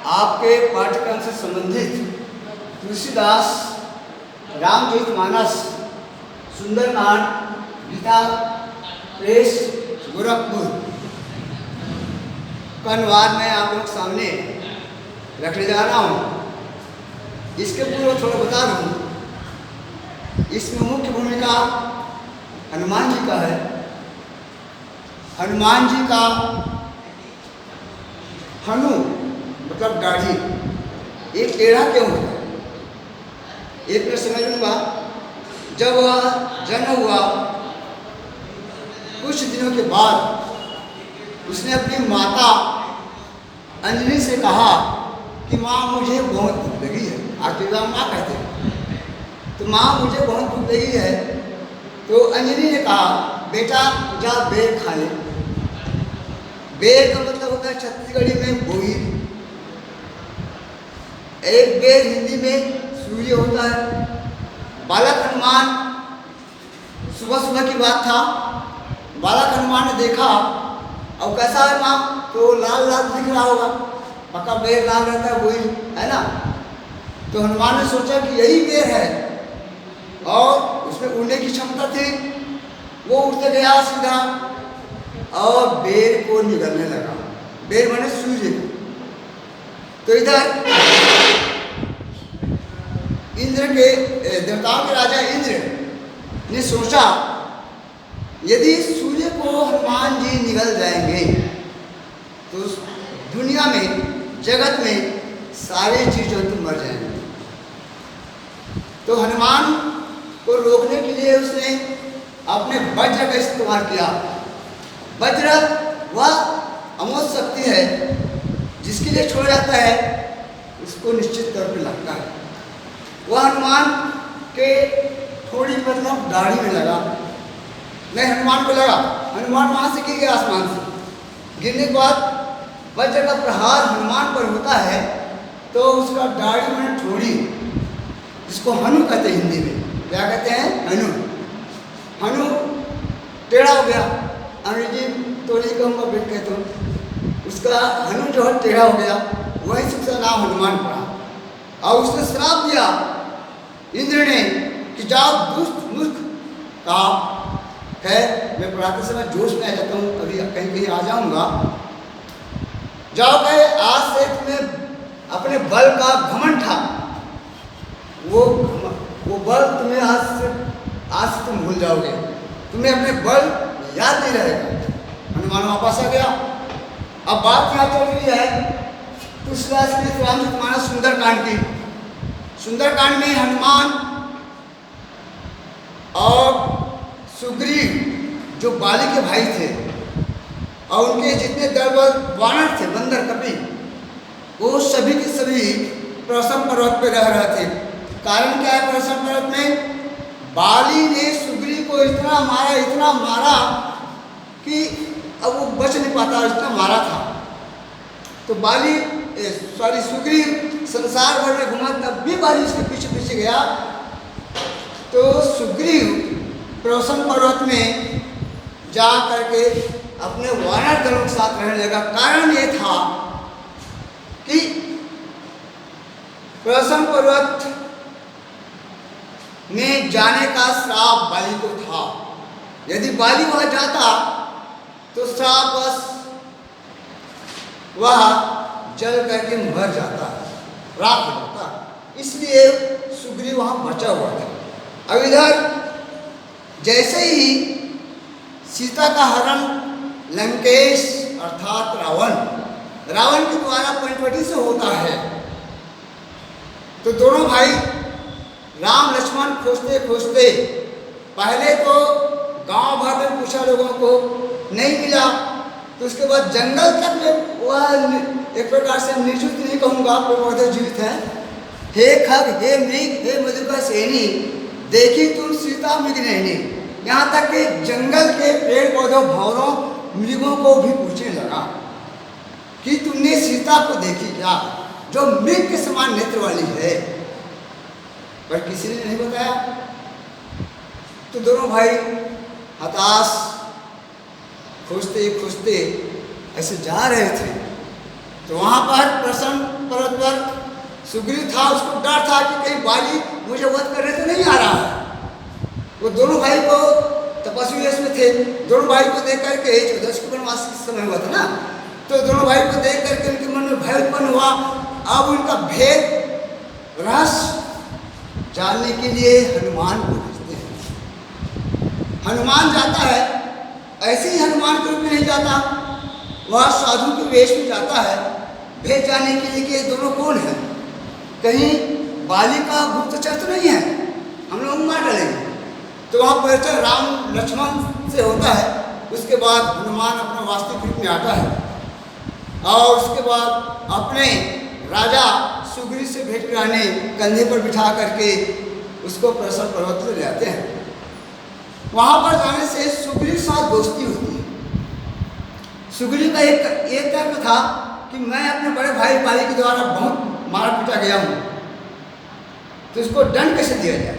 आपके पाठ्यक्रम से संबंधित तुलसीदास रामचरितमानस सुंदरकांड गीता प्रेस गोरखपुर का अनुवाद मैं आप लोग सामने रखने जा रहा हूँ। इसके पूर्व थोड़ा बता दूँ, इसमें मुख्य भूमिका हनुमान जी का है। हनुमान जी का हनु मतलब दाढ़ी एक टेढ़ा क्यों होता है, एक मैं समझ लूँगा। जब वह जन्म हुआ कुछ दिनों के बाद उसने अपनी माता अंजलि से कहा कि माँ मुझे बहुत भूख लगी है। आखिरकार माँ कहते हैं तो माँ मुझे बहुत भूख लगी है। तो अंजलि ने कहा बेटा जा बेर खा ले। बेर का मतलब होता है छत्तीसगढ़ी में बोई। एक बेर हिंदी में सूर्य होता है। बालक हनुमान सुबह सुबह की बात था, बालक हनुमान ने देखा और कैसा है माँ, तो लाल लाल दिख रहा होगा, पक्का बेर लाल रहता है वही है ना। तो हनुमान ने सोचा कि यही बेर है और उसमें उड़ने की क्षमता थी। वो उड़ते गया सीधा और बेर को निगलने लगा। बेर माने सूर्य। तो इधर इंद्र के देवताओं के राजा इंद्र ने सोचा यदि सूर्य को हनुमान जी निगल जाएंगे तो दुनिया में जगत में सारे जीव जंतु मर जाएंगे। तो हनुमान को रोकने के लिए उसने अपने वज्र का इस्तेमाल किया। वज्र वह अमोघ शक्ति है, जिसके लिए छोड़ा जाता है उसको निश्चित तौर पे लगता है। वह हनुमान के थोड़ी मतलब दाढ़ी में लगा, नहीं हनुमान को लगा। हनुमान वहाँ से गिर गया आसमान से। गिरने के बाद वज्र का प्रहार हनुमान पर होता है तो उसका दाढ़ी में थोड़ी, जिसको हनु कहते हैं हिंदी में, क्या कहते हैं हनु। हनु टेढ़ा हो गया, अंग्रेजी तो नहीं कहूँगा बेट कहते हो। उसका हनु जो है टेढ़ा हो गया, वही से उसका नाम हनुमान पड़ा। और उसने श्राप दिया इंद्र ने कि जाओ दुष्ट मूर्ख का। खैर मैं पढ़ाते समय जोश में आ जाता हूँ, अभी कहीं कहीं आ जाऊँगा। जाओ कहे आज से तुम्हें अपने बल का घमंड था, वो बल तुम्हें आज से तुम भूल जाओगे, तुम्हें अपने बल याद नहीं रहेगा। हनुमान वापस आ गया। अब बात यहाँ चल रही है तुलसीदास के रामचरितमानस सुंदरकांड की। सुंदरकांड में हनुमान और सुग्रीव जो बाली के भाई थे और उनके जितने दलबल वानर थे, बंदर कपि, वो सभी के सभी प्रसम पर्वत पे रह रहे थे। कारण क्या है, प्रसम पर्वत में बाली ने सुग्रीव को इतना मारा कि अब वो बच नहीं पाता, इतना मारा था। तो सुग्रीव संसार भर में घुमा, तब भी बाली उसके पीछे पीछे गया। तो सुग्रीव प्रसम पर्वत में जा करके अपने वानर दलों के साथ रहने लगा। कारण ये था कि प्रसम पर्वत में जाने का श्राप बाली को था। यदि बाली वह जाता तो श्राप बस वह जल करके मर जाता, राख हो जाता। इसलिए सुग्रीव वहाँ बचा हुआ था। अब इधर जैसे ही सीता का हरण लंकेश अर्थात रावण के द्वारा पंचवटी से होता है, तो दोनों भाई राम लक्ष्मण खोजते खोजते पहले तो गांव भर में पूछा, लोगों को नहीं मिला। तो उसके बाद जंगल तक में वह एक प्रकार से निर्जुत नहीं कहूँगा, प्रवर्धक जीवित है। हे खग हे मृग हे मधुकर सेनी, देखी तुम सीता मृग नैनी। यहाँ तक कि जंगल के पेड़ पौधों भंवरों मृगों को भी पूछने लगा कि तुमने सीता को देखी क्या, जो मृग के समान नेत्र वाली है। पर किसी ने नहीं बताया। तो दोनों भाई हताश खोजते खोजते ऐसे जा रहे थे। तो वहाँ पर प्रसन्न पर्वत सुग्रीव था, उसको डर था कि कहीं बाली मुझे वध करने तो नहीं आ रहा है। वो दोनों भाई को तपस्वी वेश में थे, दोनों भाई को देख करके 14 के वनवास के समय हुआ था ना, तो दोनों भाई को देख करके उनके मन में भय उत्पन्न हुआ। अब उनका भेद रहस्य जानने के लिए हनुमान को भेजते हैं। हनुमान जाता है, ऐसे ही हनुमान के रूप में नहीं जाता, वह साधु के वेश में जाता है भेद जानने के लिए कि ये दोनों कौन है, कहीं बाली का गुप्तचर तो नहीं है, हम लोग मार डालेंगे। तो वहाँ परिचय राम लक्ष्मण से होता है। उसके बाद हनुमान अपना वास्तविक रूप में आता है और उसके बाद अपने राजा सुग्रीव से भेंट कराने कंधे पर बिठा करके उसको प्रसन्न पर्वत पर ले जाते हैं। वहाँ पर जाने से सुग्रीव के साथ दोस्ती होती है। सुग्रीव का एक तर्क था कि मैं अपने बड़े भाई बाली के द्वारा बहुत मारा पीटा गया हूँ, तो इसको दंड कैसे दिया जाए।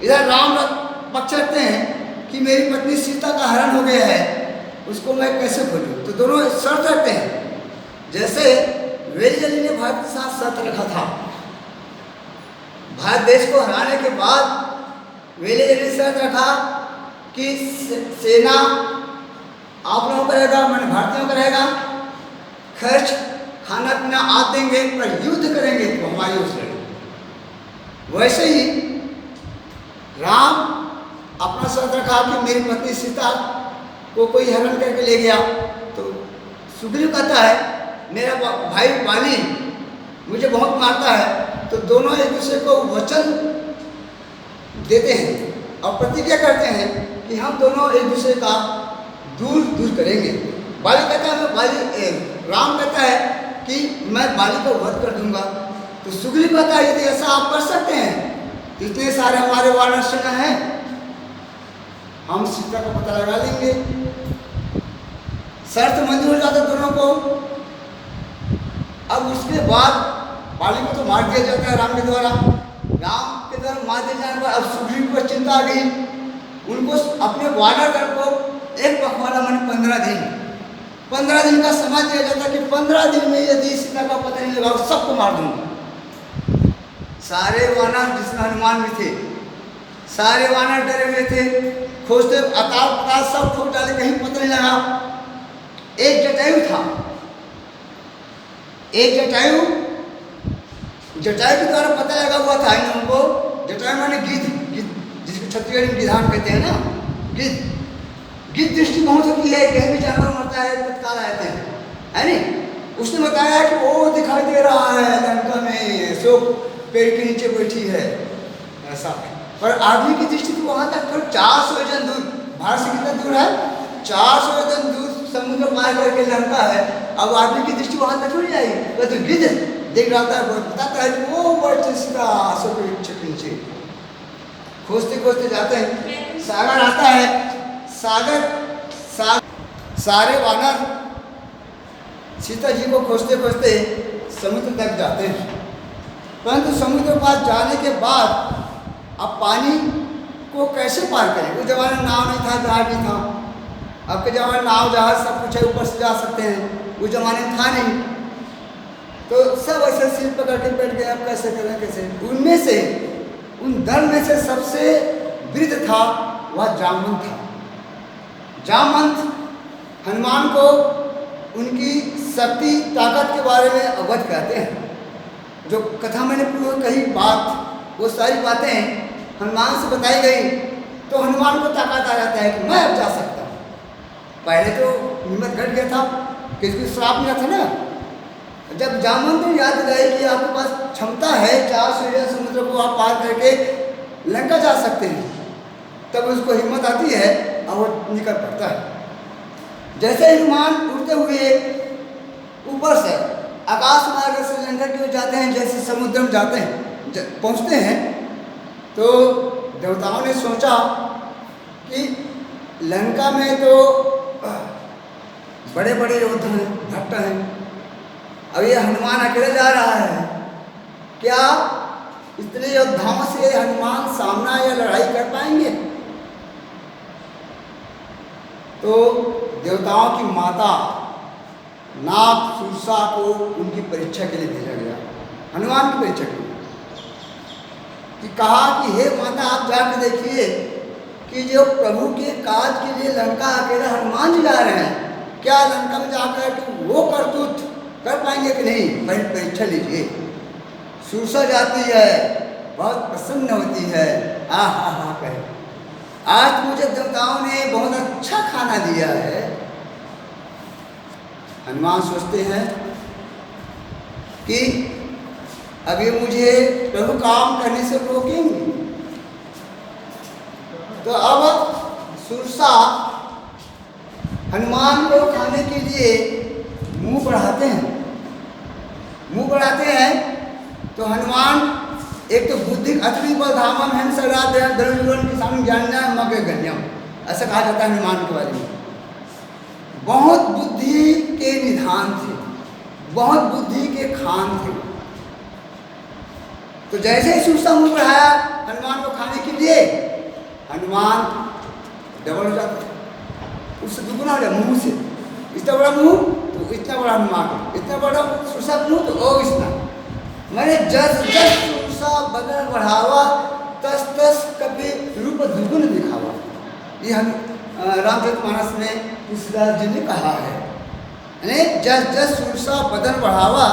इधर राम पक्ष रखते हैं कि मेरी पत्नी सीता का हरण हो गया है, उसको मैं कैसे खोजूं। तो दोनों शर्त रखते हैं, जैसे वेलजली ने भारत के साथ शर्त रखा था। भारत देश को हराने के बाद वेलजली ने शर्त रखा कि सेना आप लोगों का रहेगा, मैंने भारतीयों का रहेगा, खर्च खाना पीना आप देंगे, पर युद्ध करेंगे तो हमारी ओर से लड़ेंगे। वैसे ही राम अपना शर्त रखा कि मेरी पत्नी सीता को कोई हरण करके ले गया, तो सुग्रीव कहता है मेरा भाई बाली मुझे बहुत मारता है। तो दोनों एक दूसरे को वचन देते हैं और प्रतिज्ञा करते हैं कि हम दोनों एक दूसरे का दूर दूर करेंगे। बाली कहता है राम कहता है कि मैं बाली को वध कर दूंगा। तो सुग्रीव कहता है यदि ऐसा आप कर सकते हैं, इतने सारे हमारे वानर सेना हैं, हम सीता का पता लगा लेंगे। शर्त मंजूर हो जाता दोनों को। अब उसके बाद बाली को तो मार दिया जाता है राम के द्वारा। राम के द्वारा मार दिए जाने पर अब सुग्रीव को चिंता आ गई। उनको अपने वानर दल को एक पखवाड़ा माने 15 दिन का समय दिया जाता है कि 15 दिन में यदि सीता का पता नहीं लगा सबको मार दूंगा। सारे वानर जिसमें हनुमान भी थे, सारे वानर डरे हुए थे, खोजते अकाल पकाल सब खोज डाले, कहीं पता नहीं लगा। एक जटायु था, एक जटायु के द्वारा पता लगा हुआ था इन लोगों को। जटायु माने गिद्ध, जिसको छत्तीसगढ़ में गिधान कहते हैं ना, गिद्ध दृष्टि बहुत होती है, कहीं भी जानवर मरता है तत्काल आ जाते हैं, है नहीं। उसने बताया कि वो दिखाई दे रहा है लंका में, सो पेड़ के नीचे बैठी है ऐसा। पर आदमी की दृष्टि तो वहाँ तक फिर 400 योजन दूर, भारत से कितना दूर है, 400 योजन दूर समुद्र पार करके लंका है। अब आदमी की दृष्टि वहाँ तक छूट जाएगी। तो गिद्ध देख रहा था, बताता है कि वो बैठे सीधा सो पेड़ के नीचे। खोजते खोजते जाते हैं, सागर आता है। सारे वानर सीता जी को खोजते खोजते समुद्र तक जाते हैं, परंतु समुद्र पास जाने के बाद अब पानी को कैसे पार करें। उस जमाने नाव नहीं था, जहाज नहीं था। अब के जमाने नाव जहाज सब कुछ है, ऊपर से जा सकते हैं, उस जमाने में था नहीं। तो सब ऐसे सिर पकड़ के बैठ गए, अब कैसे करें कैसे। उनमें से उन दल में से सबसे वृद्ध था वह जामवंत था। जामवंत हनुमान को उनकी शक्ति ताकत के बारे में अवगत कहते हैं। जो कथा मैंने पूर्व कही बात, वो सारी बातें हनुमान से बताई गई, तो हनुमान को ताकत आ जाता है कि मैं अब जा सकता हूँ। पहले तो हिम्मत घट गया था, किसको श्राप मिला था ना। जब जामवंत को याद दिलाई कि आपके पास क्षमता है 400 योजन समुद्र को आप पार करके लंका जा सकते हैं, तब उसको हिम्मत आती है और वो निकल पड़ता है। जैसे हनुमान उड़ते हुए ऊपर से आकाश मार्ग से लंका की ओर जाते हैं, जैसे समुद्र में जाते हैं पहुँचते हैं, तो देवताओं ने सोचा कि लंका में तो बड़े बड़े योद्धा हैं, भक्त हैं, अब ये हनुमान अकेले जा रहा है, क्या इतने योद्धाओं से हनुमान सामना या लड़ाई कर पाएंगे। तो देवताओं की माता नाग सुरसा को उनकी परीक्षा के लिए भेजा गया। हनुमान की परीक्षा की कि कहा कि हे माता आप जाकर देखिए कि जो प्रभु के काज के लिए लंका अकेला हनुमान जी जा रहे हैं, क्या लंका में जाकर कि वो करतूत कर पाएंगे कि नहीं, पहले परीक्षा लीजिए। सुरसा जाती है, बहुत प्रसन्न होती है, आ हा कहे आज मुझे देवताओं ने बहुत अच्छा खाना दिया है। हनुमान सोचते हैं कि अभी मुझे प्रभु काम करने से रोकेंगे, तो अब सुरसा हनुमान को खाने के लिए मुंह बढ़ाते हैं। मुंह बढ़ाते हैं तो हनुमान एक तो बुद्धि अतरी पर धामम हम सराद धर्म के सामने ज्ञान मगे गण्यम, ऐसा कहा जाता है हनुमान के बारे में। बहुत बुद्धि के निधान थे, बहुत बुद्धि के खान थे। तो जैसे ही सुरसा मुंह बढ़ाया हनुमान को खाने के लिए, हनुमान डबल हो जाता है, उससे दुगुना हो जाए मुंह से। इतना बड़ा मुंह तो इतना बड़ा हनुमान, इतना बड़ा सुरसा मुंह तो ओ इतना। मैंने जस जस सुरसा बदन बढ़ावा तस तस कभी रूप दुगुन दिखावा। ये हम रामचरितमानस में तुलसीदास जी ने कहा है, यानी जस जस सुरसा बदन बढ़ावा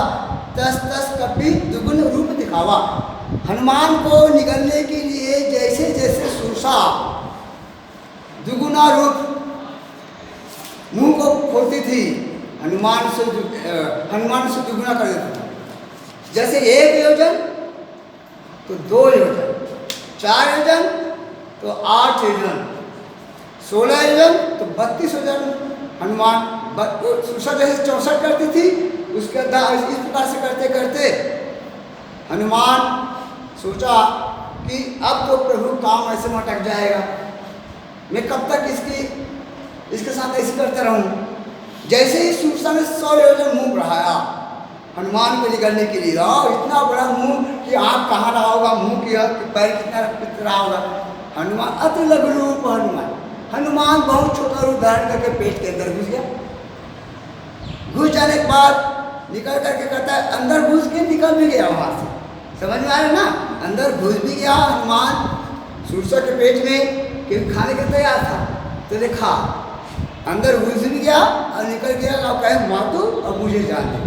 तस तस कभी दुगुन रूप दिखावा। हनुमान को निगलने के लिए जैसे जैसे सुरसा दुगुना रूप मुंह को खोलती थी, हनुमान से दुगुना कर देती थी। जैसे 1 योजन तो 2 योजन, 4 योजन तो 8 योजन, 16 योजन तो 32 योजन। हनुमान सुरसा जैसे 64 करती थी, उसके इस प्रकार से करते करते हनुमान सोचा कि अब तो प्रभु काम ऐसे में अटक जाएगा, मैं कब तक इसके साथ ऐसे करता रहूं। जैसे ही सुरसा ने 100 योजन मुंह बढ़ाया हनुमान को निगलने के लिए, इतना बड़ा मुंह कि आँख कहाँ रहा होगा, मुंह की पैर कितना रहा होगा। हनुमान अति लघु रूप हनुमान बहुत छोटा रूप धारण करके पेट के अंदर घुस गया। घुस जाने के बाद निकल करके कहता है, अंदर घुस के निकल भी गया वहां से। समझ में आ रहा है ना, अंदर घुस भी गया हनुमान सुरसा के पेट में, क्योंकि खाने के तैयार था तो देखा अंदर घुस भी गया और निकल गया। अब कहे माँ तो अब मुझे जान दे,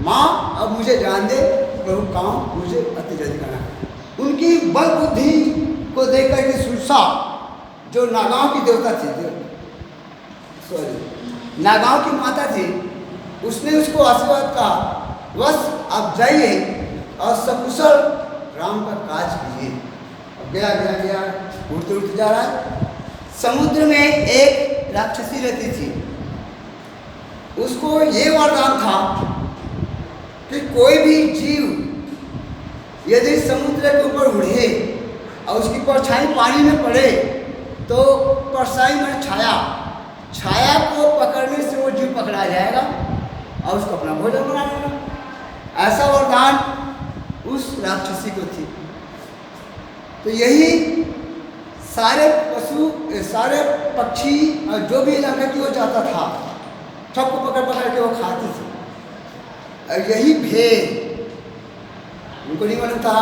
माँ अब मुझे जान दे, प्रभु काम मुझे अति जल्दी करना। उनकी बल बुद्धि को देख करके सुरसा जो नागांव की देवता थी, नागांव की माता थी, उसने उसको आशीर्वाद कहा, बस आप जाइए और सकुशल राम का काज कीजिए। अब गया उड़ते उड़ते जा रहा है। समुद्र में एक राक्षसी रहती थी, उसको ये वरदान था कि कोई भी जीव यदि समुद्र के ऊपर उड़े और उसकी परछाई पानी में पड़े तो परछाई में छाया को पकड़ने से वो जीव पकड़ा जाएगा और उसको अपना भोजन बना लेगा। ऐसा वरदान उस राक्षसी को थी। तो यही सारे पशु, सारे पक्षी और जो भी इलाके की वो जाता था, सबको पकड़ पकड़ के वो खाती थी। और यही भेद उनको नहीं मालूम था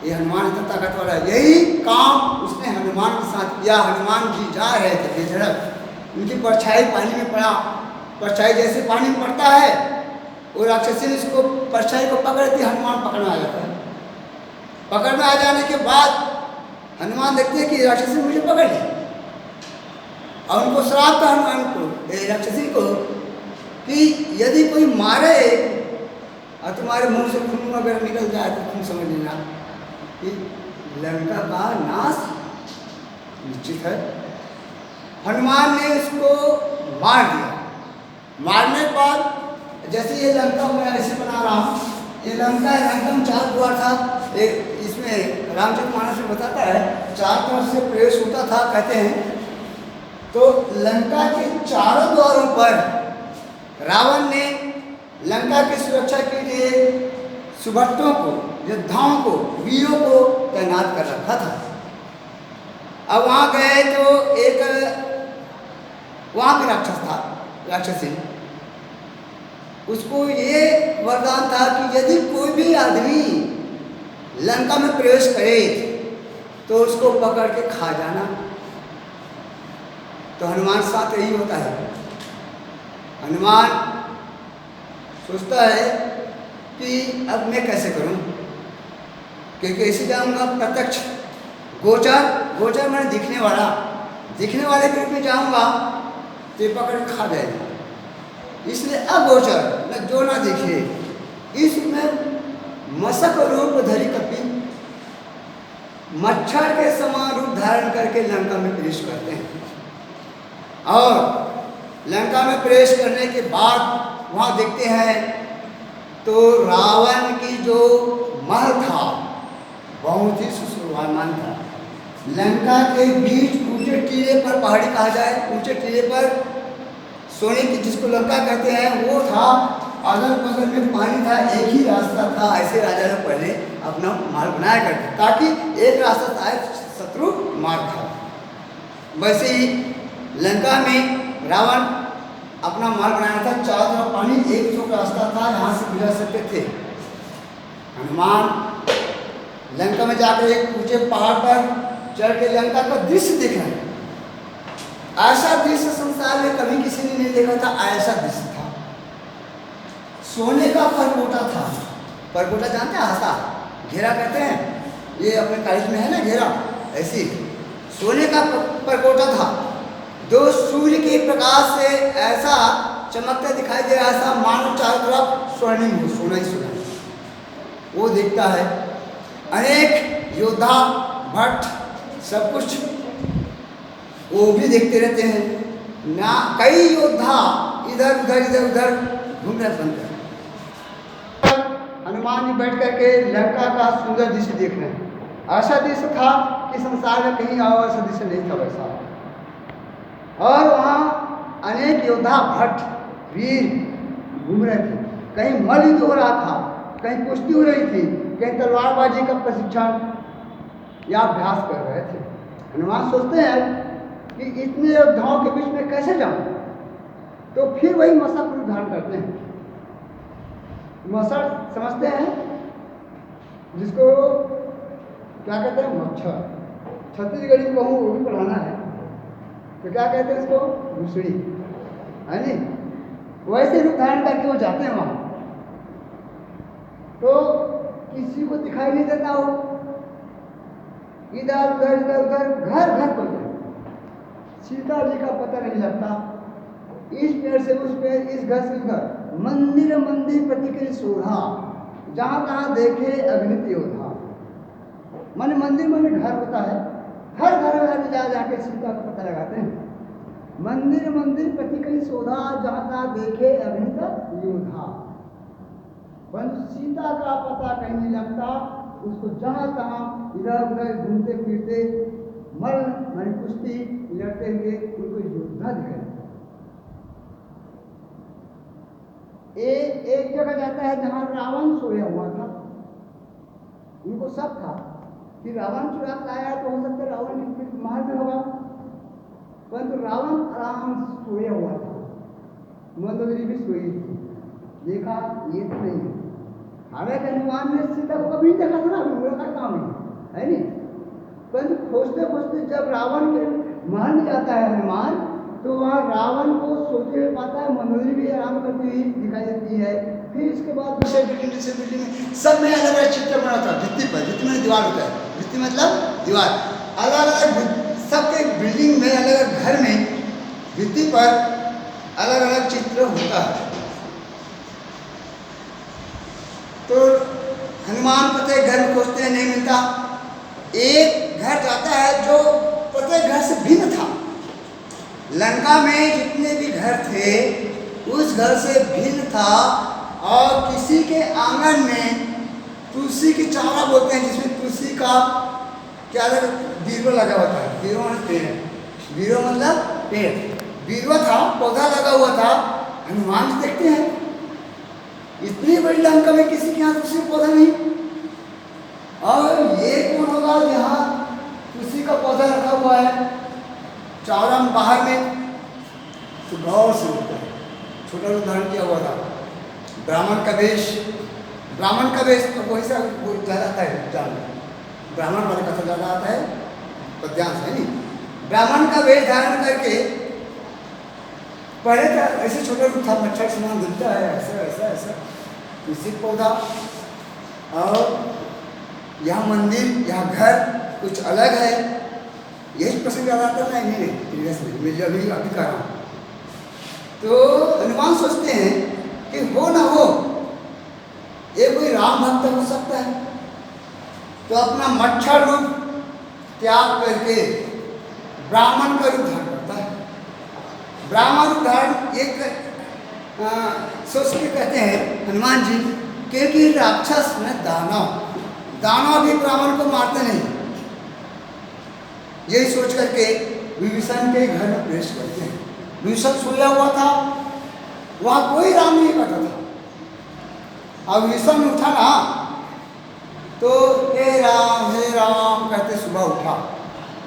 ये हनुमान इतना ताकतवर है। यही काम उसने हनुमान के साथ किया। हनुमान जी जा रहे थे बेधड़क, उनकी परछाई पानी में पड़ा। परछाई जैसे पानी में पड़ता है, वो राक्षसी ने उसको परछाई को पकड़ती, हनुमान पकड़ में आ जाता है। पकड़ में आ जाने के बाद हनुमान देखते हैं कि राक्षसी मुझे पकड़ ली, और उनको श्राप था हनुमान को, राक्षसी को, कि यदि कोई मारे और तुम्हारे मुंह से खून अगर निकल जाए तो तुम समझ लेना कि लंका का नाश निश्चित है। हनुमान ने उसको मार दिया। मारने के बाद जैसे ये लंका मैं ऐसे बना रहा हूँ, ये लंका एकदम 4 द्वार था। इसमें रामचरितमानस में बताता है 4 तरफ से प्रवेश होता था, कहते हैं। तो लंका के चारों द्वारों पर रावण ने लंका की सुरक्षा के लिए सुभट्टों को, योद्धाओं को, वीरों को तैनात कर रखा था। अब वहाँ गए तो एक वहाँ के राक्षस था, राक्षसी, उसको ये वरदान था कि यदि कोई भी आदमी लंका में प्रवेश करे तो उसको पकड़ के खा जाना। तो हनुमान साथ यही होता है। हनुमान सोचता है कि अब मैं कैसे करूं, क्योंकि ऐसे जाऊंगा प्रत्यक्ष गोचर, गोचर मैंने दिखने वाला, दिखने वाले के रूप में जाऊंगा तो ये पकड़ खा जाएगा। इसलिए अगोचर न जो ना दिखे, इसमें मशक रूप धरी कपि, मच्छर के समान रूप धारण करके लंका में प्रवेश करते हैं। और लंका में प्रवेश करने के बाद वहाँ देखते हैं तो रावण की जो महल था बहुत ही सुशोभामान था। लंका के बीच ऊंचे टीले पर, पहाड़ी कहा जाए, ऊंचे टीले पर सोने की जिसको लंका कहते हैं वो था। अगल बगल में पानी था, एक ही रास्ता था। ऐसे राजा लोग पहले अपना महल बनाया करते ताकि एक रास्ता था, शत्रु मार था। वैसे ही लंका में रावण अपना महल बनाया था, चारों तरफ पानी, एक चौक रास्ता था, यहाँ से गुजर सकते थे। हनुमान लंका में जाकर एक ऊंचे पहाड़ पर चढ़ के लंका का दृश्य देखा है। ऐसा दृश्य संसार में कभी किसी ने नहीं देखा था। ऐसा दृश्य था, सोने का परकोटा था। परकोटा जानते हैं, हाथा घेरा कहते हैं, ये अपने कॉलेज में है ना घेरा, ऐसी सोने का परकोटा था। दो सूर्य के प्रकाश से ऐसा चमकता दिखाई दे रहा था मानो चारों तरफ स्वर्णिम हो, सोना ही सोना। वो दिखता है। अनेक योद्धा भट्ट सब कुछ वो भी देखते रहते हैं ना। कई योद्धा इधर उधर घूम रहे बनकर। हनुमान जी बैठ करके लंका का सुंदर दृश्य देख रहे हैं। ऐसा दृश्य था कि संसार में कहीं और ऐसा दृश्य नहीं था वैसा। और वहाँ अनेक योद्धा भट्ट वीर घूम रहे थे। कहीं मल्लयुद्ध हो रहा था, कहीं कुश्ती हो रही थी, कहीं तलवारबाजी का प्रशिक्षण या अभ्यास कर रहे थे। हनुमान सोचते हैं कि इतने योद्धाओं के बीच में कैसे जाऊं, तो फिर वही मशक रूप धारण करते हैं। मशक समझते हैं जिसको क्या कहते हैं, मच्छर। छत्तीसगढ़ी में कहूँ वो भी पढ़ाना है तो क्या कहते हैं इसको, घुसड़ी, है नी। वैसे रूप धारण करके वो जाते हैं वहाँ। तो किसी को दिखाई नहीं देता हो, इधर उधर घर पर सीता जी का पता नहीं लगता। इस पेड़ से उस पेड़, इस घर से उस घर, मंदिर प्रतिकृति शोभा, जहाँ तहाँ देखे अग्नित योद्धा। माने मंदिर में घर होता है, हर घर में जाके सीता का पता लगाते हैं। मंदिर प्रतिकृति शोभा, जहाँ तहाँ देखे अग्नित योद्धा। परंतु सीता का पता कहीं नहीं लगता। उसको जहाँ तहाँ इधर उधर घूमते फिरते मरण माने कुश्ती लड़ते हुए उनको योद्धा दिखाई। एक जगह जाता है जहाँ रावण सोया हुआ था। उनको सब था कि रावण चुरा लाया तो हो सकता है रावण की महल में होगा, परंतु रावण आराम से सोया हुआ था। मंदोदरी भी सोई थी। देखा ये तो नहीं है। हालांकि हनुमान ने सीता को कभी देखा था ना, मुलाकात काम है नहीं। परंतु खोजते खोजते जब रावण के महल में जाता है हनुमान, तो वहाँ रावण को सोते हुए पाता है। मंदोदरी भी आराम करती हुई दिखाई देती है। फिर इसके बाद दूसरे बिल्डिंग में सब में अलग अलग चित्र बना था भित्ति पर। भित्ति में दीवार होता है, भित्ति मतलब दीवार। अलग अलग सबके बिल्डिंग में, अलग अलग घर में भित्ति पर अलग अलग चित्र होता है। तो हनुमान प्रत्येक घर में खोजते हैं, नहीं मिलता। एक घर जाता है जो प्रत्येक घर से भिन्न था। लंका में जितने भी घर थे उस घर से भिन्न था। और किसी के आंगन में तुलसी की चारा बोलते हैं, जिसमें तुलसी का क्या बीरवा लगा हुआ था। बीरवा मतलब पेड़, बीरवा मतलब पेड़, बीरवा था, पौधा लगा हुआ था। हनुमान जी देखते हैं इतनी बड़ी लंका में किसी के यहाँ तुलसी पौधा नहीं। और ये कौन होगा यहाँ तुलसी का पौधा रखा हुआ है चावड़ा में बाहर में। तो गौर से होता है, छोटा उदाहरण किया हुआ था। ब्राह्मण का वेश, ब्राह्मण का वेश वही सा वो ज़्यादा आता है जान, ब्राह्मण वाले का तो ज़्यादा आता है पद्यांश है नहीं। ब्राह्मण का वेश धारण करके पहले तो ऐसे छोटा रूप था, मच्छर समान दिखता है, ऐसा ऐसा ऐसा तुलसी पौधा, और यहाँ मंदिर यहाँ घर कुछ अलग है। यही प्रसंग याद आता है नहीं प्रीवियस में मैं अभी कर रहा हूँ। तो हनुमान सोचते हैं कि हो ना हो ये कोई राम भक्त हो सकता है, तो अपना मच्छर रूप त्याग करके ब्राह्मण का रूप धारण करता है। ब्राह्मण रूप धारण एक सोच के कहते हैं हनुमान जी, क्योंकि राक्षस में दानव भी ब्राह्मण को मारते नहीं। यही सोच करके विभीषण के घर में प्रवेश करते हैं। विभीषण सोया हुआ था, वहाँ कोई राम नहीं करता था। अब विभीषण उठा ना तो हे राम कहते सुबह उठा।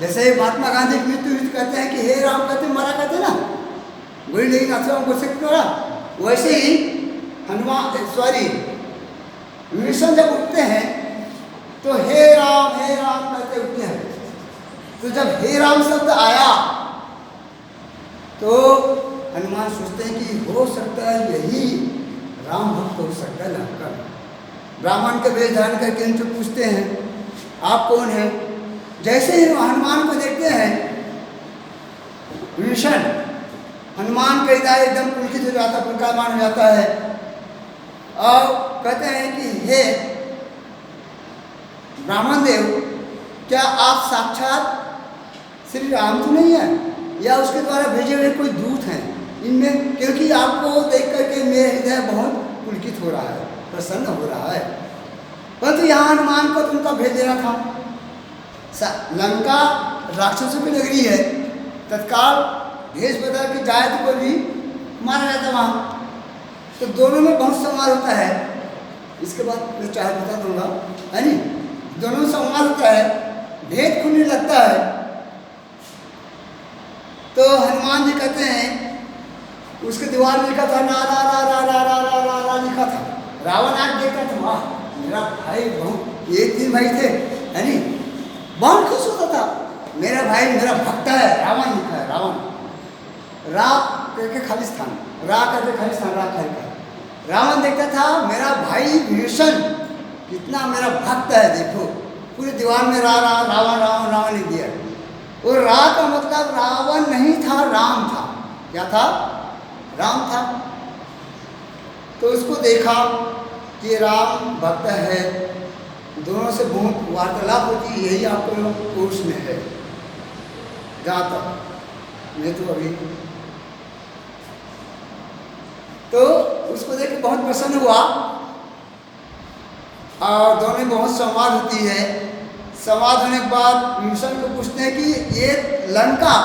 जैसे महात्मा गांधी की मृत्यु कहते हैं कि हे राम कहते मरा कहते ना, गोली नहीं नाथ वैसे ही हनुमान विभीषण जब उठते हैं तो हे राम कहते उठते हैं। तो जब हे राम शब्द आया तो हनुमान सोचते हैं कि हो सकता है यही राम भक्त हो सकता है लंका। ब्राह्मण के वेश धारण करके इनसे पूछते हैं आप कौन हैं। जैसे ही हनुमान को देखते हैं विभीषण, हनुमान का हृदय एकदम पुलकित हो जाता, पुलकायमान हो जाता है और कहते हैं कि हे ब्राह्मण देव, क्या आप साक्षात श्री राम तो नहीं है या उसके द्वारा भेजे हुए कोई दूत हैं इनमें, क्योंकि आपको देख करके मेरा हृदय बहुत पुलकित हो रहा है, प्रसन्न हो रहा है। परंतु यहाँ हनुमान को तुमका भेज देना था। लंका राक्षसों की नगरी है, तत्काल भेष बदल के जाए तो कोई भी मारा जाता वहाँ। तो दोनों में बहुत संवाद होता है, इसके बाद मैं चाहे बता दूंगा है नहीं। दोनों में संवाद होता है, भेद खुलने लगता है। तो हनुमान जी कहते हैं उसके दीवार में लिखा था ना रा रा रा रा रा रा रा रा लिखा था। रावण आज देखा था, वाह मेरा भाई बहुत, एक दिन भाई थे है नहीं, बहुत खुश होता था मेरा भाई मेरा भक्त है। रावण लिखा है, रावण रा करके खालिस्तान, रा करके खालिस्तान, रा करके रावण देखता था मेरा भाई विभीषण कितना मेरा भक्त है। देखो पूरे दीवार में रा रा रावण रावण रावण लिख दिया। और रा का मतलब रावण नहीं था, राम था। क्या था? राम था। तो उसको देखा कि राम भक्त है, दोनों से बहुत वार्तालाप होती है, यही आपको लोग कोर्स में है जहाँ तक मैं तो अभी। तो उसको देख के बहुत प्रसन्न हुआ और दोनों में बहुत संवाद होती है। संवाद होने के बाद विभीषण को पूछते हैं कि ये लंका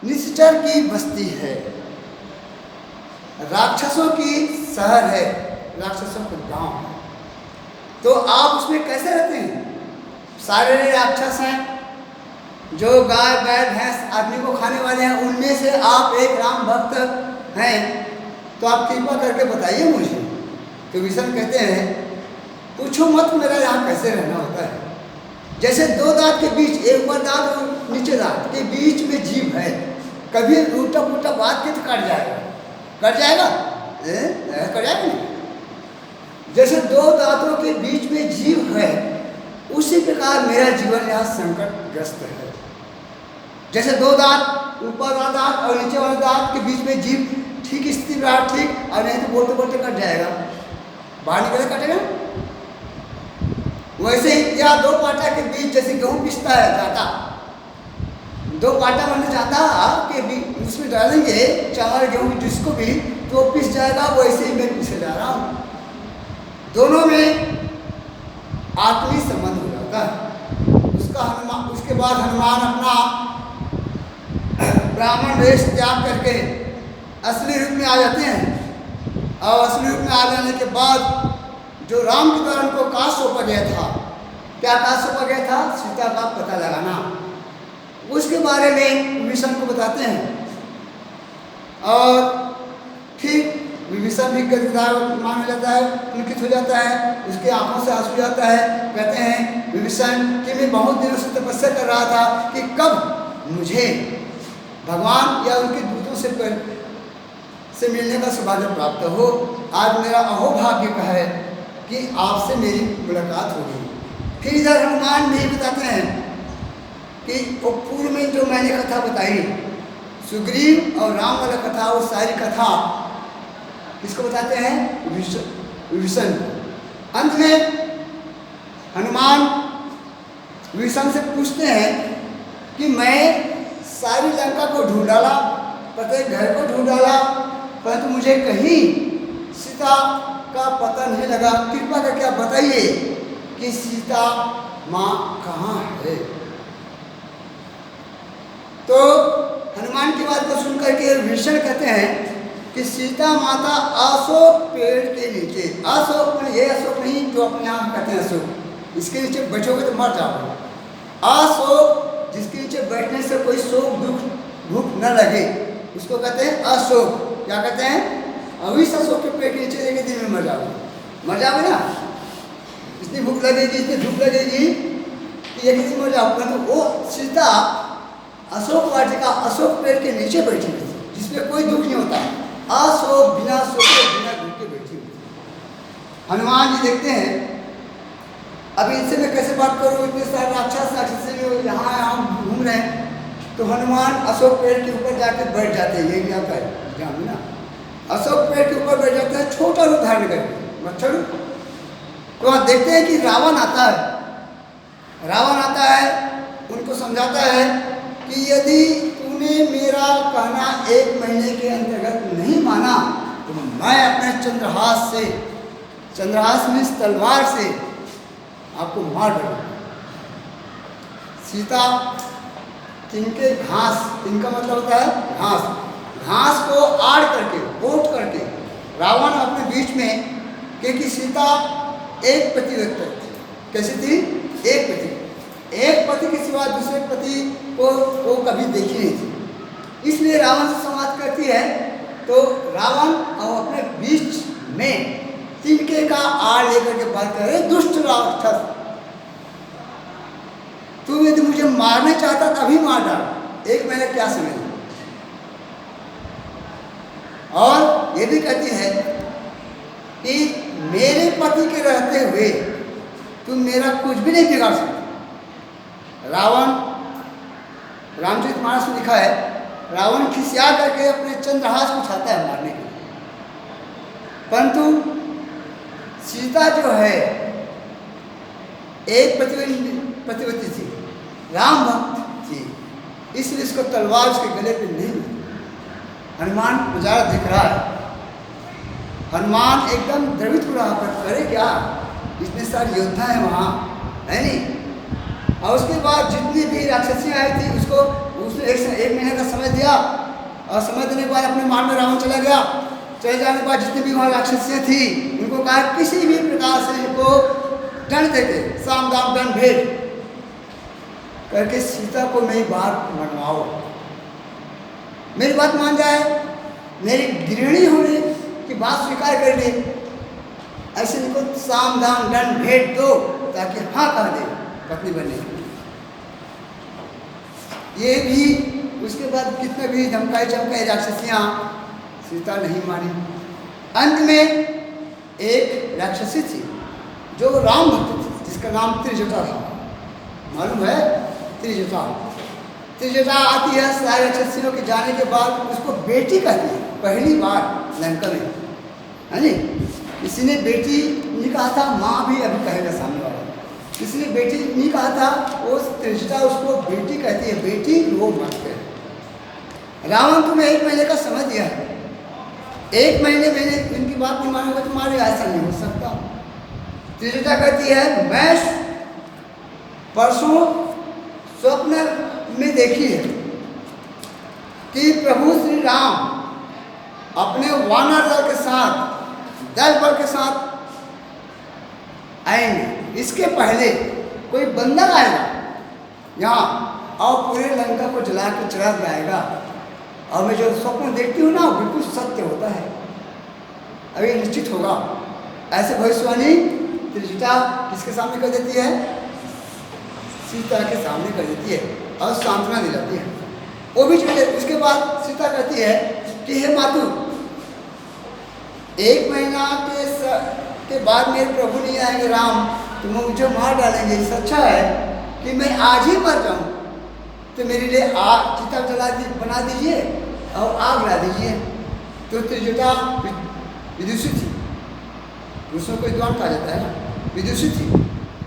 निश्चर की बस्ती है, राक्षसों की शहर है, राक्षसों का गांव है, तो आप उसमें कैसे रहते हैं? सारे राक्षस हैं, जो गाय बैल भैंस आदमी को खाने वाले हैं, उनमें से आप एक राम भक्त हैं, तो आप कृपा करके बताइए मुझे। तो विभीषण कहते हैं पूछो मत, मेरा यहाँ कैसे रहना होता है। जैसे दो दांत के बीच, एक ऊपर दांत और नीचे दांत के बीच में जीभ है, कभी उल्टा पुल्टा बात के तो कट जाएगा, कट जाएगा, कट जाएगा नहीं। जैसे दो दांतों के बीच में जीभ है, उसी प्रकार मेरा जीवन यहाँ संकटग्रस्त है। जैसे दो दांत, ऊपर वाला दांत और नीचे वाला दांत के बीच में जीभ ठीक स्थिति रहा, ठीक, और नहीं तो बोलते बोलते कट जाएगा, बाहर निकले कटेगा। वैसे ही या दो पाटा के बीच, जैसे गेहूं पिसता है जाता, दो पाटा बनने जाता के बीच उसमें डालेंगे चावल गेहूं जिसको भी, तो वो पिस जाएगा। वैसे ही मैं पिसे जा रहा हूँ, दोनों में आत्मी संबंध हो जाता है। उसके बाद हनुमान अपना ब्राह्मण वेश त्याग करके असली रूप में आ जाते हैं। और असली रूप में आ जाने के बाद जो राम के द्वारा उनको काज सौंपा गया था, क्या काज सौंपा गया था? सीता का पता लगाना। उसके बारे में विभीषण को बताते हैं और फिर विभीषण भी मान हो जाता है, पुलकित हो जाता है, उसके आंखों से आंसू जाता है। कहते हैं विभीषण कि मैं बहुत दिनों से तपस्या कर रहा था कि कब मुझे भगवान या उनके दूतों से मिलने का सौभाग्य प्राप्त हो। आज मेरा अहोभाग्य का है कि आपसे मेरी मुलाकात हो गई। फिर इधर हनुमान भी बताते हैं कि वो पूर्व में जो मैंने कथा बताई, सुग्रीव और राम वाला कथा, वो सारी कथा किसको बताते हैं? विभीषण को। अंत में हनुमान विभीषण से पूछते हैं कि मैं सारी लंका को ढूंढ डाला, प्रत्येक घर को ढूंढ डाला, परंतु मुझे कहीं सीता का पता नहीं लगा। कृपा करके आप बताइए कि सीता माँ कहाँ है। तो हनुमान की बात को सुनकर के विभीषण कहते हैं कि सीता माता अशोक पेड़ के नीचे, अशोक में ये अशोक नहीं जो अपने यहाँ कहते हैं अशोक, इसके नीचे बैठोगे तो मर जाओगे। अशोक जिसके नीचे बैठने से कोई शोक दुख भूख न लगे उसको कहते हैं अशोक। क्या कहते हैं? अभी अशोक के पेड़ के नीचे एक दिन में मर जाओगे ना। इतनी भूख लगेगी, इतनी धूप लगेगी कि एक दिन मर जाओगे। तो वो सीता अशोक वाटिका, अशोक पेड़ के नीचे बैठी हुई थी, जिसमें कोई दुख नहीं होता। अशोक बिना सोचे बिना दुख के बैठी हुई थी। हनुमान जी देखते हैं अब इनसे मैं कैसे बात करूँ, इतने सारे राक्षस यहाँ घूम रहे हैं। तो हनुमान अशोक पेड़ के ऊपर जाकर बैठ जाते हैं। ये भी आप जान ना, अशोक पेड़ के ऊपर बैठ जाते हैं, छोटा रूप धारण करके मच्छर। तो आप देखते हैं कि रावण आता है। रावण आता है, उनको समझाता है कि यदि तूने मेरा कहना 1 महीने के अंतर्गत नहीं माना तो मैं अपने चंद्रहास में इस तलवार से आपको मार डालूंगा। सीता तिनके घास, तिनका मतलब होता है घास, घास को आड़ करके ओट करके रावण अपने बीच में, क्योंकि सीता एक पतिव्रता थी। कैसी थी? एक पति के सिवा दूसरे पति को कभी देखी नहीं थी, इसलिए रावण से संवाद करती है। तो रावण और अपने बीच में तिनके का आड़ लेकर के बात कर रहे, दुष्ट राक्षस, तू यदि मुझे मारना चाहता तभी मार डाल, 1 महीना क्या समय। और ये भी कहती है कि मेरे पति के रहते हुए तुम मेरा कुछ भी नहीं बिगाड़ सकते। रावण, रामचरितमानस में लिखा है, रावण खिसिया करके अपने चंद्रहास को उठाता है मारने के लिए, परंतु सीता जो है एक पतिव्रती थी, राम भक्त थी, इसलिए इसको तलवार उसके गले पे नहीं मिली। हनुमान नजारा दिख रहा है, हनुमान एकदम द्रवित हो रहा, पर करे क्या, इतने सारे योद्धा हैं वहाँ, है नहीं। और उसके बाद जितनी भी राक्षसियाँ आई थी उसने 1 महीने का समय दिया, और समय देने के बाद अपने मान में रावण चला गया। चले जाने के बाद जितनी भी वहाँ राक्षसियाँ थी उनको कहा किसी भी प्रकार से इनको दंड देके, साम दाम दंड भेंट करके सीता को मेरी बात मनवाओ, मेरी बात मान जाए, मेरी गृहिणी होने की बात स्वीकार कर ले, ऐसे इनको साम दाम दंड भेंट दो ताकि हाँ कह दे पत्नी बनने। ये भी उसके बाद कितने भी धमकाए चमकाए राक्षसियाँ, सीता नहीं मानी। अंत में एक राक्षसी थी जो राम भक्त थी, जिसका नाम त्रिजटा था, मालूम है? त्रिजटा आती है सारे राक्षसियों के जाने के बाद, उसको बेटी कहती है पहली बार लंका में, है नहीं। किसी ने बेटी नहीं कहा था, माँ भी अभी कहेगा सामने वाला, किसी ने बेटी नहीं कहा था, वो त्रिजटा उसको बेटी कहती है, बेटी वो मत कहे। रावण को मैं 1 महीने का समय दिया है, 1 महीने मैंने इनकी बात नहीं मानूंगा तुम्हारे, ऐसा नहीं हो सकता। त्रिजटा कहती है मैं परसों स्वप्न में देखी है कि प्रभु श्री राम अपने वानर दल के साथ, दल बल के साथ आएंगे, इसके पहले कोई बंदर आएगा यहाँ और पूरे लंका को जला के चढ़ा जाएगा। और मैं जो स्वप्न देखती हूँ ना बिल्कुल सत्य होता है। अभी निश्चित होगा। ऐसे भविष्यवाणी त्रिजटा किसके सामने कर देती है? सीता के सामने कर देती है और सांत्वना दिलाती है। वो भी चले। उसके बाद सीता कहती है कि हे मातु, 1 महीना के बाद मेरे प्रभु नहीं आएंगे राम, तो मुझे मार डालेंगे। इससे अच्छा है कि मैं आज ही मर जाऊं, तो मेरे लिए चिता बना दीजिए और आग ला दीजिए। तो त्रिजटा विदुषी थी, उसमें कोई द्वार कहा जाता है ना, विदुषी थी।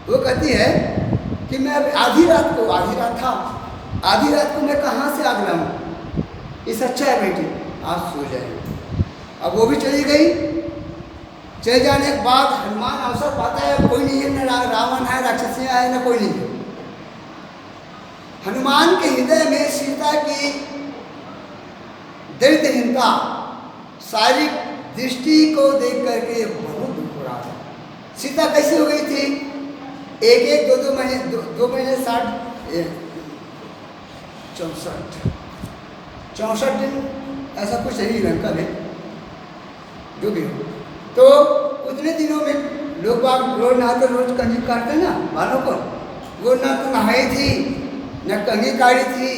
वो कहती है कि मैं अब आधी रात को मैं कहाँ से आग लाऊं? इस अच्छा है बेटी आप सो जाए। अब वो भी चली गई। चले जाने के बाद हनुमान अवसर पाता है, कोई नहीं है, न रावण है, राक्षसियाँ है, न कोई नहीं है। हनुमान के हृदय में सीता की दरिद्रहीनता, शारीरिक दृष्टि को देख करके बहुत दुख हो रहा था। सीता कैसी हो गई थी? एक 2 महीने 2 महीने 64 दिन ऐसा कुछ नहीं लंका में, जो भी हो। तो उतने दिनों में लोग बाग रोज नहाते, रोज कंगी काटते ना बालों को। वो न तो नहाई थी, न कंगी काटी थी,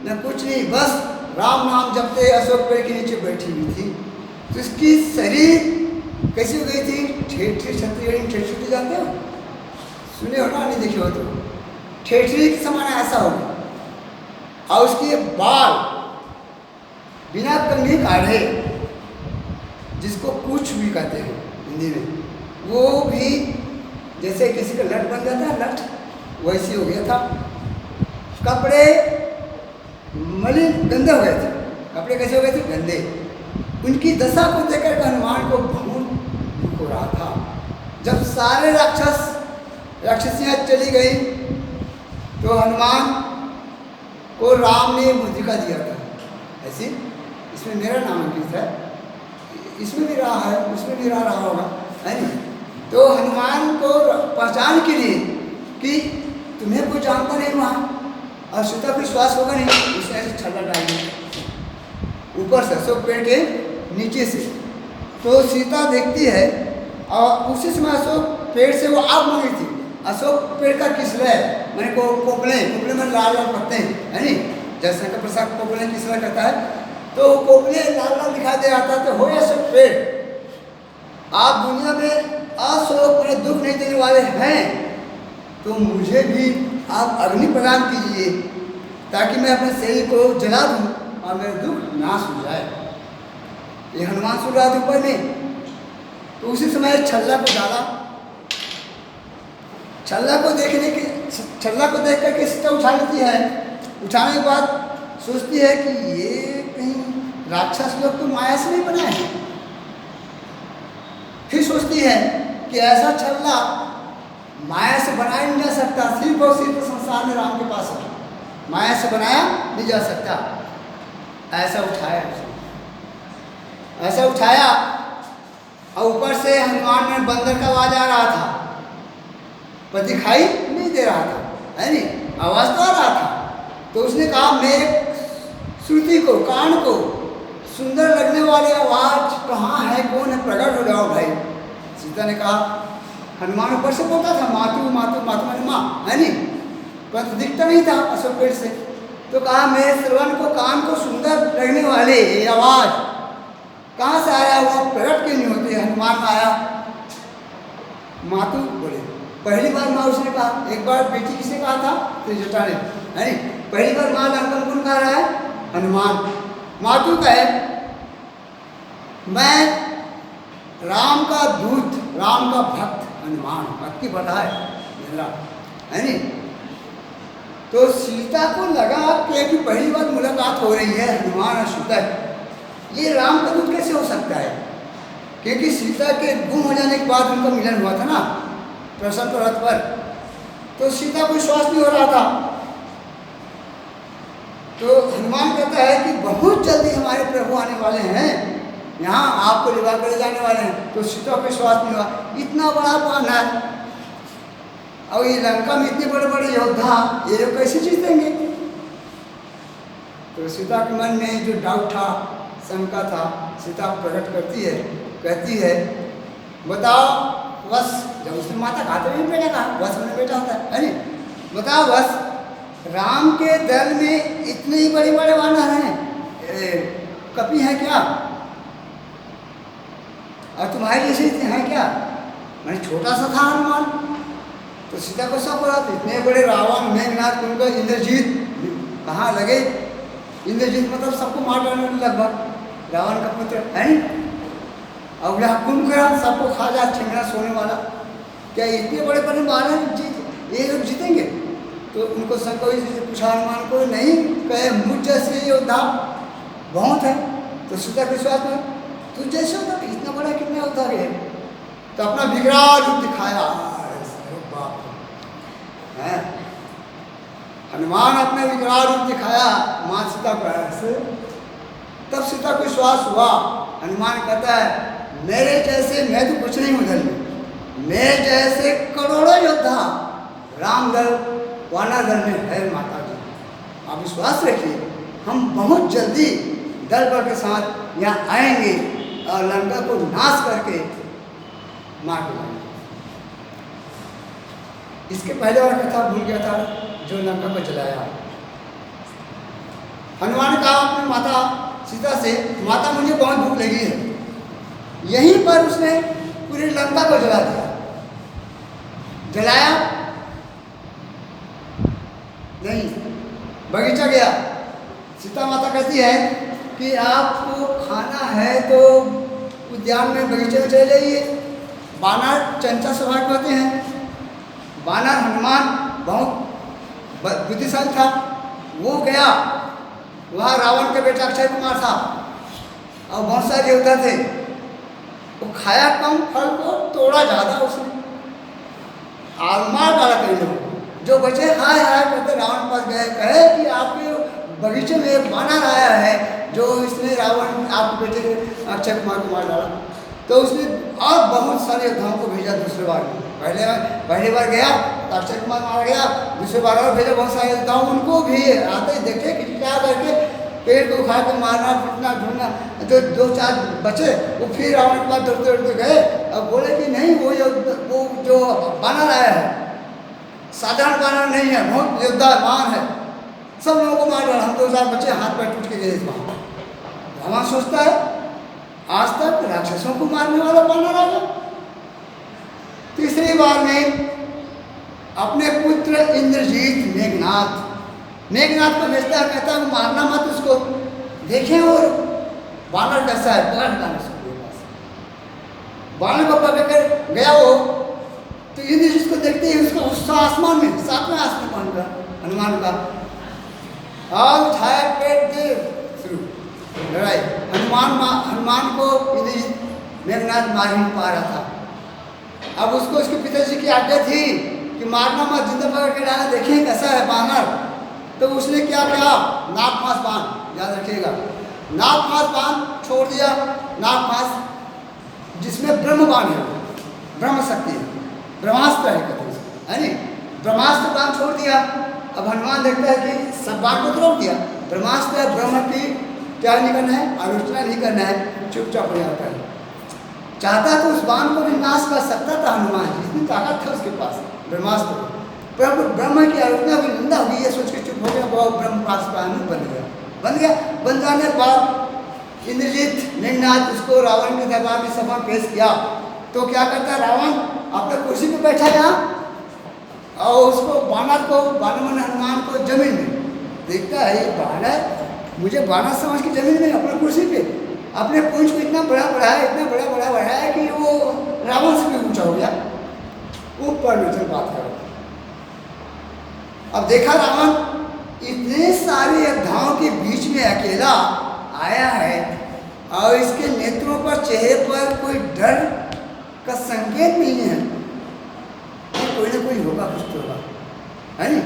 न कुछ नहीं, बस राम नाम जपते अशोक पेड़ के नीचे बैठी हुई थी। तो इसकी शरीर कैसी हो गई थी? ठेठरी छत्तीसगढ़ी जानते हो? सुने हो ना, नहीं देखे हो तो। ठेठरी के समान ऐसा हो गया। और उसके बाल बिना कंघी काढ़े, जिसको कुछ भी कहते हैं हिंदी में, वो भी जैसे किसी का लट बन जाता है, लट वैसे हो गया था। कपड़े मलिन गंदे हो गए थे। कपड़े कैसे हो गए थे? गंदे। उनकी दशा को देखकर हनुमान को बहुत दुख हो रहा था। जब सारे राक्षसियाँ चली गई तो हनुमान को राम ने मुद्रिका दिया था ऐसी, इसमें मेरा नाम अंकित है, इसमें भी रहा है, उसमें भी रहा होगा, है नहीं? तो हनुमान को पहचान के लिए कि तुम्हें कोई जानता नहीं वहाँ और सीता को विश्वास होगा नहीं, उसने ऐसे छल्ला डाल दिया ऊपर से, अशोक पेड़ के नीचे से। तो सीता देखती है और उसी समय अशोक पेड़ से वो आग मांगी थी। अशोक पेड़ का किसला है, मैंने कोपले में लाल लाल पत्ते हैं, है नहीं? जैसे का प्रसाद कोपले किसला कहता है, तो कोपले लाल लाल दिखाई दे रहा था। तो हो अशोक पेड़, आप दुनिया में अशोक में दुख नहीं देने वाले हैं, तो मुझे भी आप अग्नि प्रदान कीजिए ताकि मैं अपने शरीर को जला दूं और मेरा दुख नाश हो जाए। ये हनुमान सुन रहा था ऊपर में। तो उसी समय छल्ला को डाला। छल्ला को देख करके सीता उठा लेती है। उठाने के बाद सोचती है कि ये कहीं राक्षस लोग तो माया से नहीं बनाए हैं। फिर सोचती है कि ऐसा छल्ला माया से बनाया नहीं जा सकता, सिर्फ और सिर्फ संसार में राम के पास है, माया से बनाया नहीं जा सकता। ऐसा उठाया और ऊपर से हनुमान में बंदर का आवाज आ रहा था, पर दिखाई नहीं दे रहा था, है नहीं? आवाज तो आ रहा था। तो उसने कहा मेरे श्रुति को, कान को सुंदर लगने वाली आवाज कहाँ है, कौन है, प्रकट हो जाओ भाई। सीता ने कहा, हनुमान ऊपर से बोलता था मातु मातु मातु माने माँ, है नहीं? पर दिखता नहीं था अशोक पेड़ से। तो कहा मेरे श्रवण को, कान को सुंदर लगने वाले ये आवाज कहाँ से आया, वो प्रकट क्यों नहीं होते? हनुमान आया, मातु बोले। पहली बार माँ उसने कहा, एक बार बेटी किसने कहा था? त्रिजटा ने, है नहीं? पहली बार माँ लंकन कौन कह रहा है? हनुमान। मातु कहे मैं राम का दूत, राम का भक्त हनुमान, भक्ति बढ़ाए मेरा, है नहीं? तो सीता को लगा कि पहली बार मुलाकात हो रही है हनुमान और सीता, ये राम का दूत कैसे हो सकता है? क्योंकि सीता के गुम हो जाने के बाद उनका मिलन हुआ था ना प्रसन्न रथ पर, तो सीता को विश्वास नहीं हो रहा था। तो हनुमान कहता है कि बहुत जल्दी हमारे प्रभु आने वाले हैं, यहाँ आपको लिवा कर जाने वाले हैं। तो सीता को विश्वास नहीं हुआ, इतना बड़ा बाण है और ये लंका में इतने बड़े बड़े योद्धा, ये लोग कैसे जीतेंगे? तो सीता के मन में जो डाउट था, शंका था, सीता प्रकट करती है कहती है, बताओ बस, जब उसने माता कहा तो बेटा कहा, बस मैंने बेटा होता है नहीं, बताओ बस राम के दल में इतने ही बड़े बड़े वानर हैं, कपि हैं क्या, और तुम्हारे जैसे इतने हैं क्या, मैंने छोटा सा था हनुमान। तो सीता को सब बोला, तो इतने बड़े रावण, मेघनाथ, उनका इंद्रजीत कहाँ लगे, इंद्रजीत मतलब सबको मार डालने लगभग, रावण का पुत्र है नहीं, और यहाँ कुंभकर्ण सबको खा जा, छिंगना सोने वाला, क्या इतने बड़े बड़े वानर जीत ये लोग जीतेंगे। तो उनको सब कोई पूछा हनुमान को, नहीं कहे मुझ जैसे योद्धा बहुत है। तो सीता के विश्वास में तू जैसे होता इतना बड़ा कितना होता है, तो अपना विकराल रूप दिखाया, बाप है हनुमान अपने विकराल रूप दिखाया माँ सीता को ऐसे। तब सीता को विश्वास हुआ। हनुमान कहता है मेरे जैसे, मैं तो कुछ नहीं हूँ दल में, मेरे जैसे करोड़ों योद्धा राम दल वानर दल में है माता जी, आप विश्वास रखिए, हम बहुत जल्दी दल बल के साथ यहाँ आएंगे और लंका को नाश करके मार के लाएंगे। इसके पहले और कथा भूल गया था जो लंका को जलाया। हनुमान ने कहा अपनी माता सीता से, माता मुझे बहुत भूख लगी है, यहीं पर उसने पूरी लंका को जला दिया। जलाया नहीं, बगीचा गया। सीता माता कहती है कि आपको खाना है तो उद्यान में बगीचे में चले जाइए। वानर चंचल स्वभाव के होते हैं। वानर हनुमान बहुत बुद्धिशाली था, वो गया, वहाँ रावण के बेटा अक्षय कुमार था और बहुत सारे योद्धा थे। वो खाया कम, फल को तोड़ा ज़्यादा उसने, और मार डाला कई लोग। जो बचे हाय हाय करते रावण पास गए, कहे कि आपके बगीचे में एक वानर आया है जो इसने रावण आपके बेटे के अक्षय कुमार को मार डाला। तो उसने और बहुत सारे योद्धाओं को भेजा दूसरे बार में। पहली बार गया तो अक्षय कुमार मारा गया, दूसरी बार और भेजा बहुत सारे योद्धाओं, उनको भी आते ही देखे कि क्या करके पेड़ को उखाड़ के मारना, फूटना, ढूंढना। जो दो चार बचे वो फिर रावण के पास दौड़ते दौड़ते गए और बोले कि नहीं, वो जो वानर आया है साधारण वानर नहीं है, बहुत योद्धा मान है, सब लोगों को मार डाला। हम 2000 बच्चे हाथ पैर टूट के गए इस बार। भगवान सोचता है आज तक राक्षसों को मारने वाला वानर आ गया। तीसरी बार में अपने पुत्र इंद्रजीत मेघनाथ को भेजता है, कहता है मारना मत उसको, देखें और वानर कैसा है, पकड़ लाना उसको। वानर को पकड़ कर गया वो, तो इंद्रजीत को देखते ही उसका गुस्सा आसमान में, सातवें आसमान का हनुमान का, और उठाया पेट दे शुरू लड़ाई। हनुमान को इंद्रजीत मेघनाथ मार ही पा रहा था। अब उसको उसके पिताजी की आज्ञा थी कि मारना मत, जिंदा पकड़ के लाना, देखें कैसा है वानर। तो उसने क्या किया, नाग फांस बांध, याद रखिएगा, नाग फांस बांध छोड़ दिया। नाग फांस जिसमें ब्रह्म बाण है, ब्रह्म शक्ति है, ब्रह्मास्त्र है नहीं, ब्रह्मास्त्र बाण छोड़ दिया। अब हनुमान देखता है कि सब बाण को तोड़ दिया, ब्रह्मास्त्र ब्रह्म की क्या नहीं करना है, आलोचना नहीं करना है, चुपचाप हो जाता है। चाहता तो उस बाण को भी नाश कर सकता था हनुमान जी, इतनी ताकत था उसके पास ब्रह्मास्त्र, पर ब्रह्म की आलोचना भी निंदा होगी ये सोच के चुप हो गया। वो ब्रह्मास्त्र बन गया। बन जाने के बाद इंद्रजीत मेघनाथ उसको रावण के दरबार में सभा पेश किया। तो क्या करता है रावण, अपने कुर्सी पे बैठा यहाँ और उसको बानर हनुमान को जमीन में देखता है, ये बानर मुझे बानर समझ के जमीन में अपने कुर्सी पे अपने पूंछ को इतना बड़ा बढ़ाया कि वो रावण से भी ऊंचा हो गया। ऊपर नीचे बात करो। अब देखा रावण इतने सारे योद्धाओं के बीच में अकेला आया है और इसके नेत्रों पर, चेहरे पर कोई डर का संकेत नहीं है, कोई ना कोई होगा, कुछ तो होगा, है नहीं।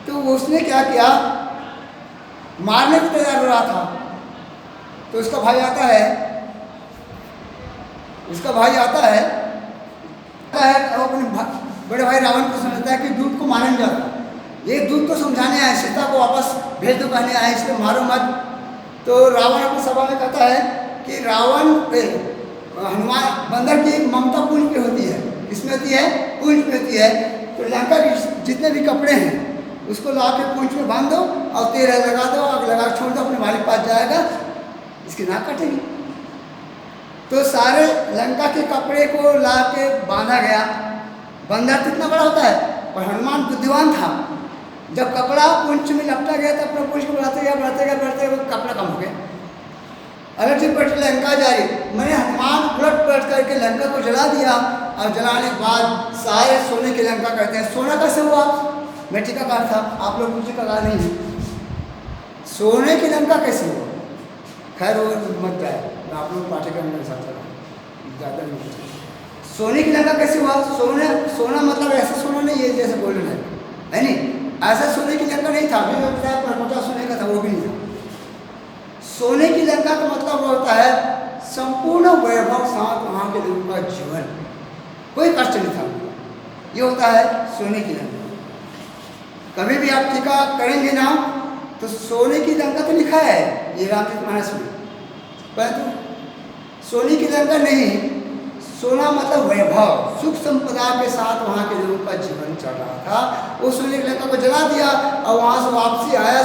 तो उसने क्या किया, मारने को तैयार हो रहा था। तो उसका भाई आता है अपने बड़े भाई रावण को समझता है कि दूत को मारने जाता, ये दूत को समझाने आए, सीता को वापस भेज दो कहने आए, इसको मारो मत। तो रावण अपनी सभा में कहता है कि हनुमान बंदर की ममता पूंछ पे होती है, किसमें होती है? पूंछ पे होती है। तो लंका के जितने भी कपड़े हैं उसको ला के पूंछ में बांध दो और तेल लगा दो, आग लगा छोड़ दो, अपने मालिक पास जाएगा, इसकी नाक कटेगी। तो सारे लंका के कपड़े को ला के बांधा गया। बंदर कितना बड़ा होता है, और हनुमान बुद्धिमान था। जब कपड़ा पूंछ में लपटा गया तो अपना पूंछ को बढ़ाते गया कपड़ा कम हो गया। अलग पलट लंका जारी, मैंने हनुमान उलट करके लंका को जला दिया, और जलाने के बाद सारे सोने की लंका कहते हैं। सोना कैसे हुआ? मैं टीकाकार था, आप लोग मुझे टीकाकार नहीं है। सोने की लंका कैसे हुआ? खैर वो मत जाए, आप लोग पाठ्यक्रम में साथ चला ज़्यादा नहीं। सोने की लंका कैसे हुआ? सोना मतलब ऐसा सोना नहीं है जैसे गोल्डन है नहीं, ऐसा सोने की लंका नहीं था। अभी मैं बताया परमोटा सोने का था, वो भी नहीं था। सोने की लंका का मतलब होता है संपूर्ण वैभव साथ वहाँ के लोगों का जीवन, कोई कष्ट नहीं था। ये होता है सोने की लंका। कभी भी आप टीका करेंगे ना तो सोने की लंका तो लिखा है ये रामचरितमानस में, परंतु सोने की लंका नहीं। सोना मतलब वैभव, सुख संपदा के साथ वहाँ के लोगों का जीवन चल रहा था। वो सोने की लंका को जला दिया और वहाँ से वापसी आया।